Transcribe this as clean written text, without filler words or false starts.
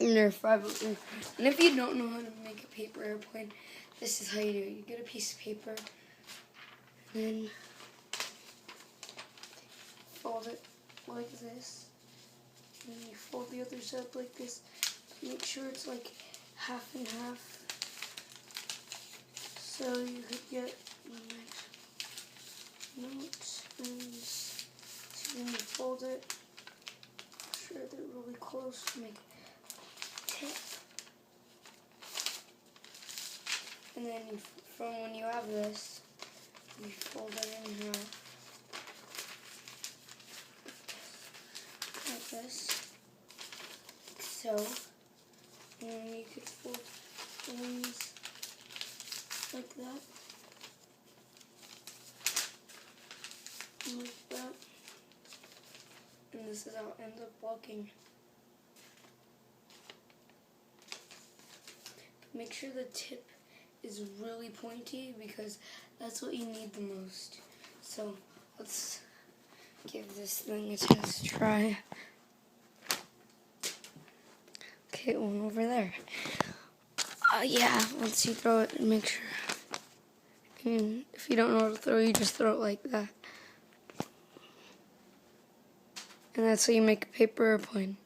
Nerf 503. And if you don't know how to make a paper airplane, this is how you do it. You get a piece of paper, and then fold it like this. And then you fold the other side like this. Make sure it's like half and half, so you could get notes. And so then you fold it. Make sure they're really close to make a tip. And then from when you have this, you fold it in half like this. So, and then you could fold the wings like that. And like that. And this is how it ends up walking. Make sure the tip is really pointy because that's what you need the most. So let's give this thing a test try. Okay, one over there. Yeah, once you throw it, make sure. And if you don't know how to throw, you just throw it like that. And that's how you make a paper airplane.